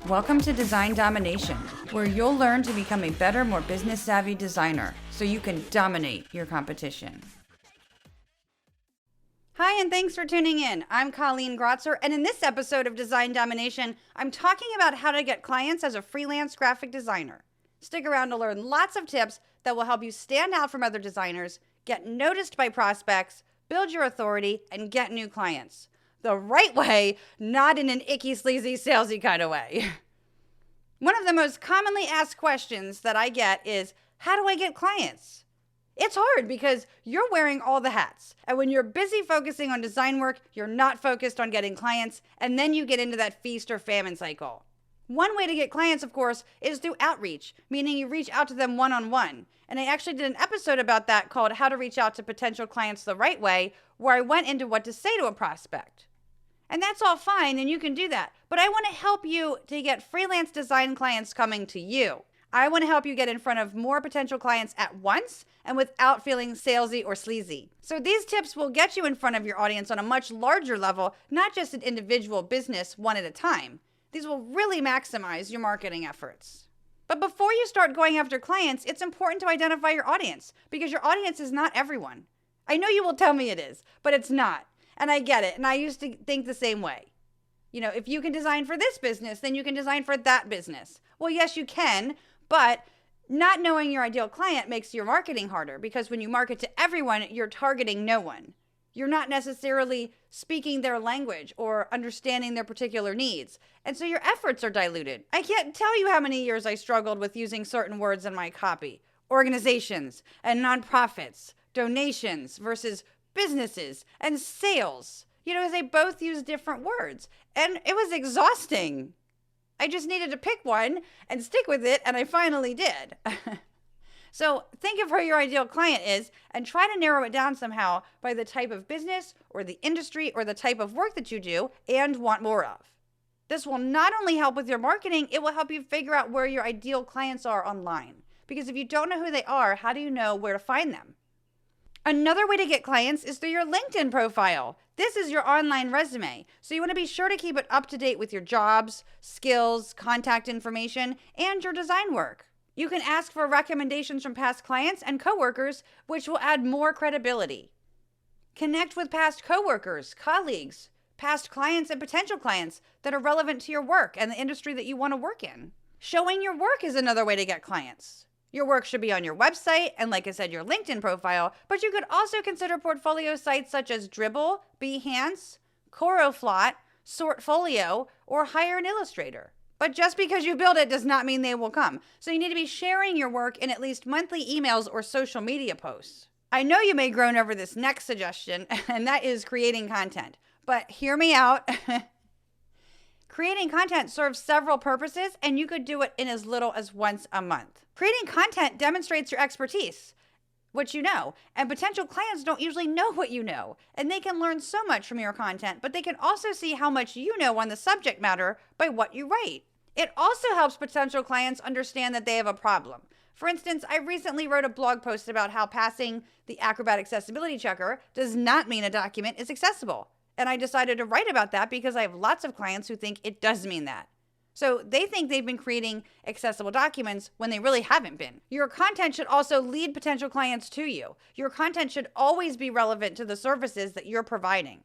Welcome to Design Domination, where you'll learn to become a better, more business-savvy designer so you can dominate your competition. Hi, and thanks for tuning in. I'm Colleen Grotzer, and in this episode of Design Domination, I'm talking about how to get clients as a freelance graphic designer. Stick around to learn lots of tips that will help you stand out from other designers, get noticed by prospects, build your authority, and get new clients. The right way, not in an icky, sleazy, salesy kind of way. One of the most commonly asked questions that I get is, how do I get clients? It's hard because you're wearing all the hats. And when you're busy focusing on design work, you're not focused on getting clients, and then you get into that feast or famine cycle. One way to get clients, of course, is through outreach, meaning you reach out to them one-on-one. And I actually did an episode about that called How to Reach Out to Potential Clients the Right Way, where I went into what to say to a prospect. And that's all fine, and you can do that. But I want to help you to get freelance design clients coming to you. I want to help you get in front of more potential clients at once and without feeling salesy or sleazy. So these tips will get you in front of your audience on a much larger level, not just an individual business one at a time. These will really maximize your marketing efforts. But before you start going after clients, it's important to identify your audience because your audience is not everyone. I know you will tell me it is, but it's not. And I get it. And I used to think the same way. You know, if you can design for this business, then you can design for that business. Well, yes, you can, but not knowing your ideal client makes your marketing harder because when you market to everyone, you're targeting no one. You're not necessarily speaking their language or understanding their particular needs. And so your efforts are diluted. I can't tell you how many years I struggled with using certain words in my copy. Organizations and nonprofits, donations versus businesses and sales, they both use different words. And it was exhausting. I just needed to pick one and stick with it, and I finally did. So think of who your ideal client is and try to narrow it down somehow by the type of business or the industry or the type of work that you do and want more of. This will not only help with your marketing, it will help you figure out where your ideal clients are online. Because if you don't know who they are, how do you know where to find them? Another way to get clients is through your LinkedIn profile. This is your online resume, so you want to be sure to keep it up to date with your jobs, skills, contact information, and your design work. You can ask for recommendations from past clients and coworkers, which will add more credibility. Connect with past coworkers, colleagues, past clients, and potential clients that are relevant to your work and the industry that you want to work in. Showing your work is another way to get clients. Your work should be on your website and, like I said, your LinkedIn profile, but you could also consider portfolio sites such as Dribbble, Behance, Coroflot, Sortfolio, or hire an illustrator. But just because you build it does not mean they will come. So you need to be sharing your work in at least monthly emails or social media posts. I know you may groan over this next suggestion, and that is creating content. But hear me out. Creating content serves several purposes, and you could do it in as little as once a month. Creating content demonstrates your expertise, what you know, and potential clients don't usually know what you know, and they can learn so much from your content, but they can also see how much you know on the subject matter by what you write. It also helps potential clients understand that they have a problem. For instance, I recently wrote a blog post about how passing the Acrobat Accessibility Checker does not mean a document is accessible. And I decided to write about that because I have lots of clients who think it does mean that. So they think they've been creating accessible documents when they really haven't been. Your content should also lead potential clients to you. Your content should always be relevant to the services that you're providing.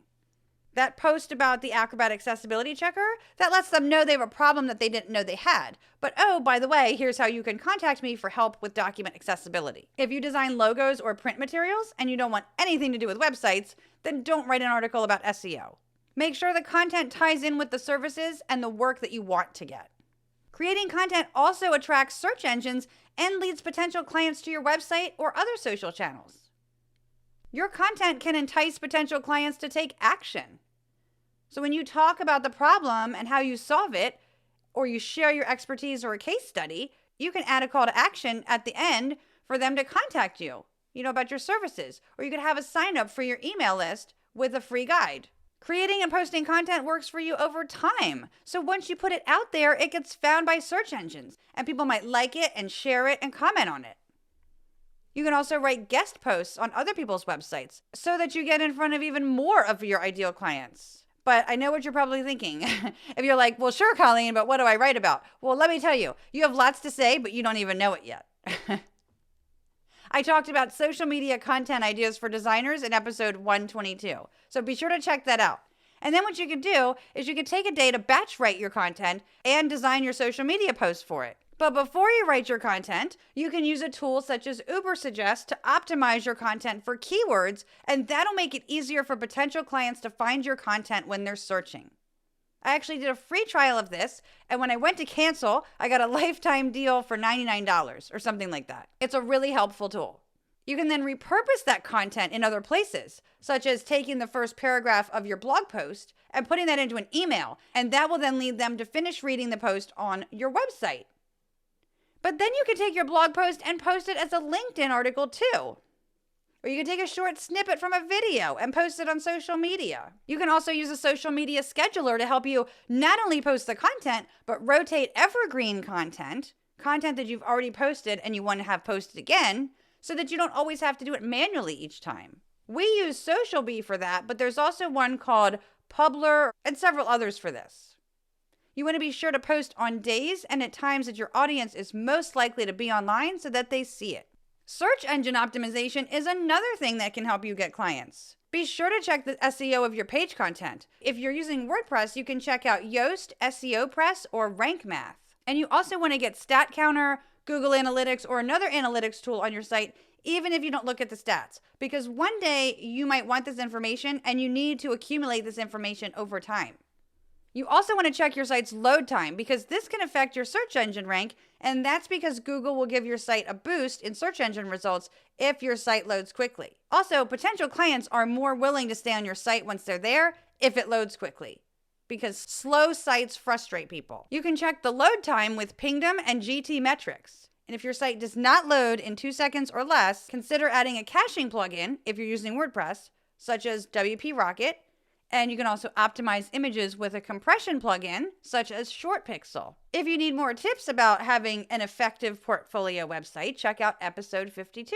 That post about the Acrobat Accessibility Checker, that lets them know they have a problem that they didn't know they had. But oh, by the way, here's how you can contact me for help with document accessibility. If you design logos or print materials and you don't want anything to do with websites, then don't write an article about SEO. Make sure the content ties in with the services and the work that you want to get. Creating content also attracts search engines and leads potential clients to your website or other social channels. Your content can entice potential clients to take action. So when you talk about the problem and how you solve it, or you share your expertise or a case study, you can add a call to action at the end for them to contact you, about your services. Or you could have a sign up for your email list with a free guide. Creating and posting content works for you over time. So once you put it out there, it gets found by search engines, and people might like it and share it and comment on it. You can also write guest posts on other people's websites so that you get in front of even more of your ideal clients. But I know what you're probably thinking. If you're like, well, sure, Colleen, but what do I write about? Well, let me tell you, you have lots to say, but you don't even know it yet. I talked about social media content ideas for designers in episode 122. So be sure to check that out. And then what you can do is you can take a day to batch write your content and design your social media posts for it. But before you write your content, you can use a tool such as Ubersuggest to optimize your content for keywords, and that'll make it easier for potential clients to find your content when they're searching. I actually did a free trial of this, and when I went to cancel, I got a lifetime deal for $99 or something like that. It's a really helpful tool. You can then repurpose that content in other places, such as taking the first paragraph of your blog post and putting that into an email, and that will then lead them to finish reading the post on your website. But then you can take your blog post and post it as a LinkedIn article too. Or you can take a short snippet from a video and post it on social media. You can also use a social media scheduler to help you not only post the content, but rotate evergreen content that you've already posted and you want to have posted again, so that you don't always have to do it manually each time. We use Social Bee for that, but there's also one called Publer and several others for this. You want to be sure to post on days and at times that your audience is most likely to be online so that they see it. Search engine optimization is another thing that can help you get clients. Be sure to check the SEO of your page content. If you're using WordPress, you can check out Yoast, SEO Press, or Rank Math. And you also want to get Stat Counter, Google Analytics, or another analytics tool on your site, even if you don't look at the stats. Because one day you might want this information and you need to accumulate this information over time. You also want to check your site's load time because this can affect your search engine rank, and that's because Google will give your site a boost in search engine results if your site loads quickly. Also, potential clients are more willing to stay on your site once they're there if it loads quickly, because slow sites frustrate people. You can check the load time with Pingdom and GT metrics. And if your site does not load in 2 seconds or less, consider adding a caching plugin if you're using WordPress, such as WP Rocket. And you can also optimize images with a compression plugin, such as Short Pixel. If you need more tips about having an effective portfolio website, check out episode 52.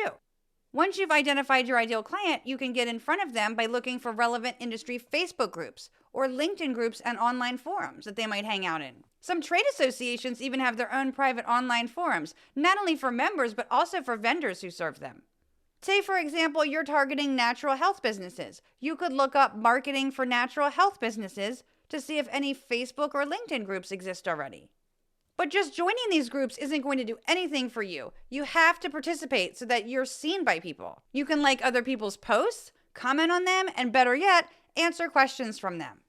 Once you've identified your ideal client, you can get in front of them by looking for relevant industry Facebook groups or LinkedIn groups and online forums that they might hang out in. Some trade associations even have their own private online forums, not only for members, but also for vendors who serve them. Say, for example, you're targeting natural health businesses. You could look up marketing for natural health businesses to see if any Facebook or LinkedIn groups exist already. But just joining these groups isn't going to do anything for you. You have to participate so that you're seen by people. You can like other people's posts, comment on them, and better yet, answer questions from them.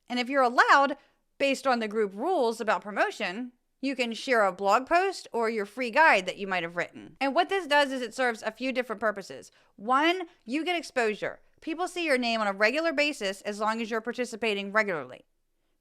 And if you're allowed, based on the group rules about promotion, you can share a blog post or your free guide that you might have written. And what this does is it serves a few different purposes. One, you get exposure. People see your name on a regular basis as long as you're participating regularly.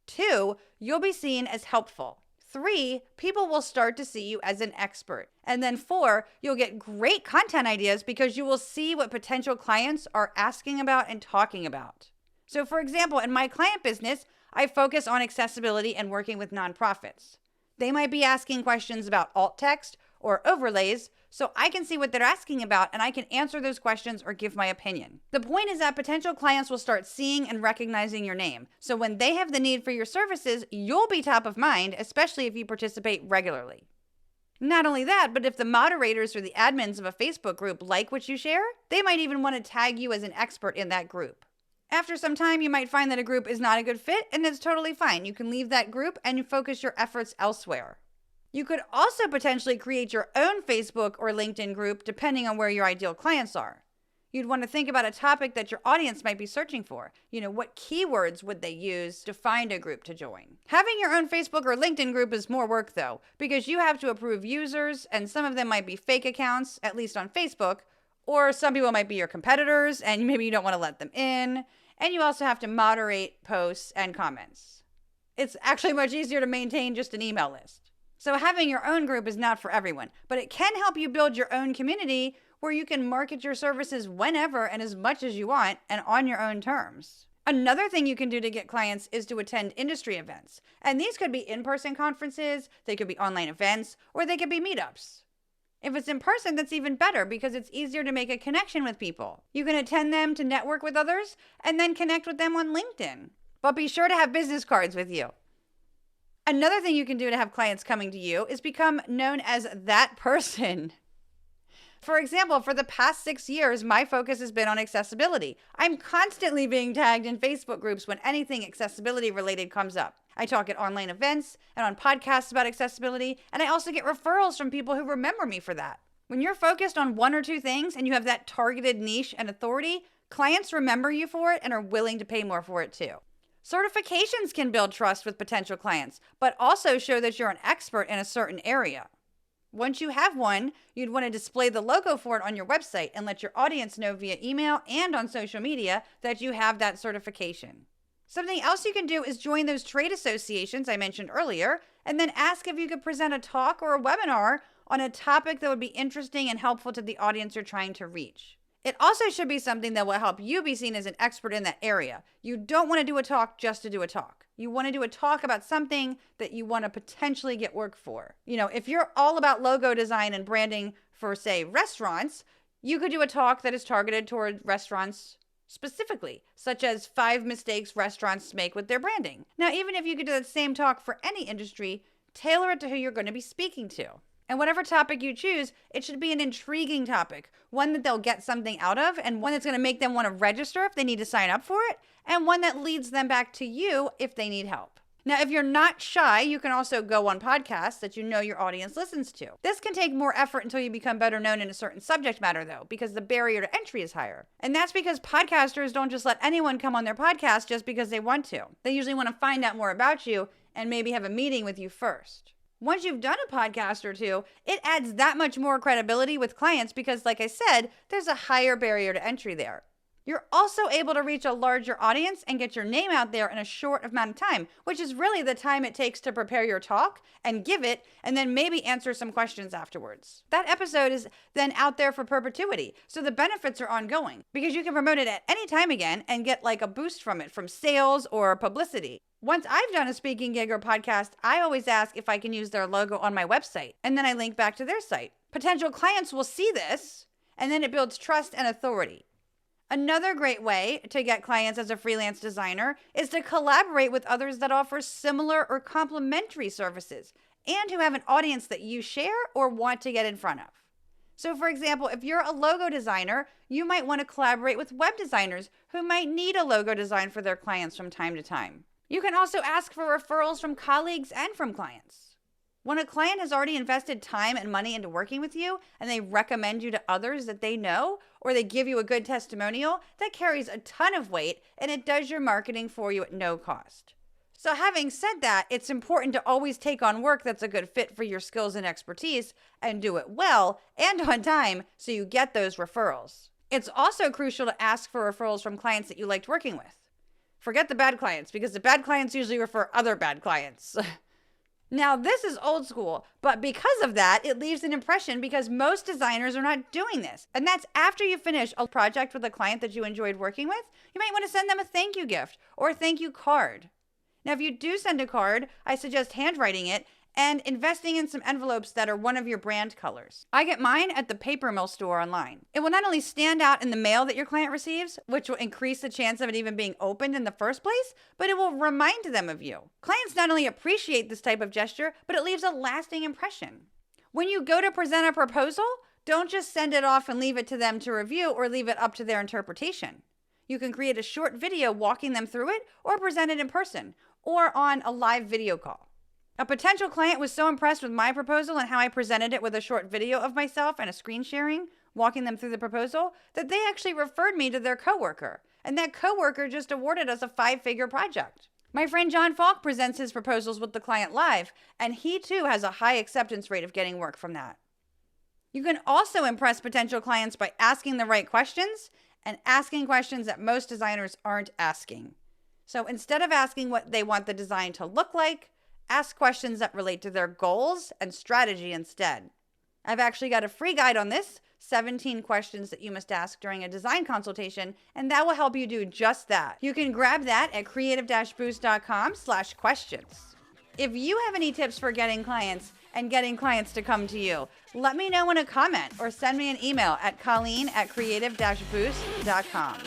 Two, you'll be seen as helpful. Three, people will start to see you as an expert. And then four, you'll get great content ideas because you will see what potential clients are asking about and talking about. So for example, in my client business, I focus on accessibility and working with nonprofits. They might be asking questions about alt text or overlays, so I can see what they're asking about and I can answer those questions or give my opinion. The point is that potential clients will start seeing and recognizing your name. So when they have the need for your services, you'll be top of mind, especially if you participate regularly. Not only that, but if the moderators or the admins of a Facebook group like what you share, they might even want to tag you as an expert in that group. After some time, you might find that a group is not a good fit, and it's totally fine. You can leave that group and you focus your efforts elsewhere. You could also potentially create your own Facebook or LinkedIn group depending on where your ideal clients are. You'd want to think about a topic that your audience might be searching for. What keywords would they use to find a group to join? Having your own Facebook or LinkedIn group is more work though, because you have to approve users, and some of them might be fake accounts, at least on Facebook, or some people might be your competitors and maybe you don't want to let them in. And you also have to moderate posts and comments. It's actually much easier to maintain just an email list. So having your own group is not for everyone, but it can help you build your own community where you can market your services whenever and as much as you want and on your own terms. Another thing you can do to get clients is to attend industry events. And these could be in-person conferences, they could be online events, or they could be meetups. If it's in person, that's even better because it's easier to make a connection with people. You can attend them to network with others and then connect with them on LinkedIn. but be sure to have business cards with you. Another thing you can do to have clients coming to you is become known as that person. For example, for the past 6 years, my focus has been on accessibility. I'm constantly being tagged in Facebook groups when anything accessibility related comes up. I talk at online events and on podcasts about accessibility, and I also get referrals from people who remember me for that. When you're focused on one or two things and you have that targeted niche and authority, clients remember you for it and are willing to pay more for it too. Certifications can build trust with potential clients, but also show that you're an expert in a certain area. Once you have one, you'd want to display the logo for it on your website and let your audience know via email and on social media that you have that certification. Something else you can do is join those trade associations I mentioned earlier, and then ask if you could present a talk or a webinar on a topic that would be interesting and helpful to the audience you're trying to reach. It also should be something that will help you be seen as an expert in that area. You don't want to do a talk just to do a talk. You want to do a talk about something that you want to potentially get work for. If you're all about logo design and branding for, say, restaurants, you could do a talk that is targeted toward restaurants specifically, such as 5 mistakes restaurants make with their branding. Now, even if you could do the same talk for any industry, tailor it to who you're going to be speaking to. And whatever topic you choose, it should be an intriguing topic, one that they'll get something out of, and one that's going to make them want to register if they need to sign up for it, and one that leads them back to you if they need help. Now, if you're not shy, you can also go on podcasts that you know your audience listens to. This can take more effort until you become better known in a certain subject matter, though, because the barrier to entry is higher. And that's because podcasters don't just let anyone come on their podcast just because they want to. They usually want to find out more about you and maybe have a meeting with you first. Once you've done a podcast or two, it adds that much more credibility with clients because, like I said, there's a higher barrier to entry there. You're also able to reach a larger audience and get your name out there in a short amount of time, which is really the time it takes to prepare your talk and give it, and then maybe answer some questions afterwards. That episode is then out there for perpetuity, so the benefits are ongoing because you can promote it at any time again and get like a boost from it, from sales or publicity. Once I've done a speaking gig or podcast, I always ask if I can use their logo on my website, and then I link back to their site. Potential clients will see this, and then it builds trust and authority. Another great way to get clients as a freelance designer is to collaborate with others that offer similar or complementary services and who have an audience that you share or want to get in front of. So for example, if you're a logo designer, you might want to collaborate with web designers who might need a logo design for their clients from time to time. You can also ask for referrals from colleagues and from clients. When a client has already invested time and money into working with you and they recommend you to others that they know, or they give you a good testimonial, that carries a ton of weight and it does your marketing for you at no cost. So having said that, it's important to always take on work that's a good fit for your skills and expertise and do it well and on time so you get those referrals. It's also crucial to ask for referrals from clients that you liked working with. Forget the bad clients, because the bad clients usually refer other bad clients. Now, this is old school, but because of that, it leaves an impression because most designers are not doing this. And that's after you finish a project with a client that you enjoyed working with, you might want to send them a thank you gift or a thank you card. Now, if you do send a card, I suggest handwriting it and investing in some envelopes that are one of your brand colors. I get mine at the Paper Mill store online. It will not only stand out in the mail that your client receives, which will increase the chance of it even being opened in the first place, but it will remind them of you. Clients not only appreciate this type of gesture, but it leaves a lasting impression. When you go to present a proposal, don't just send it off and leave it to them to review or leave it up to their interpretation. You can create a short video walking them through it or present it in person or on a live video call. A potential client was so impressed with my proposal and how I presented it with a short video of myself and a screen sharing, walking them through the proposal, that they actually referred me to their coworker. And that coworker just awarded us a 5-figure project. My friend John Falk presents his proposals with the client live, and he too has a high acceptance rate of getting work from that. You can also impress potential clients by asking the right questions and asking questions that most designers aren't asking. So instead of asking what they want the design to look like, ask questions that relate to their goals and strategy instead. I've actually got a free guide on this, 17 questions that you must ask during a design consultation, and that will help you do just that. You can grab that at creative-boost.com/questions. If you have any tips for getting clients and getting clients to come to you, let me know in a comment or send me an email at colleen@creative-boost.com.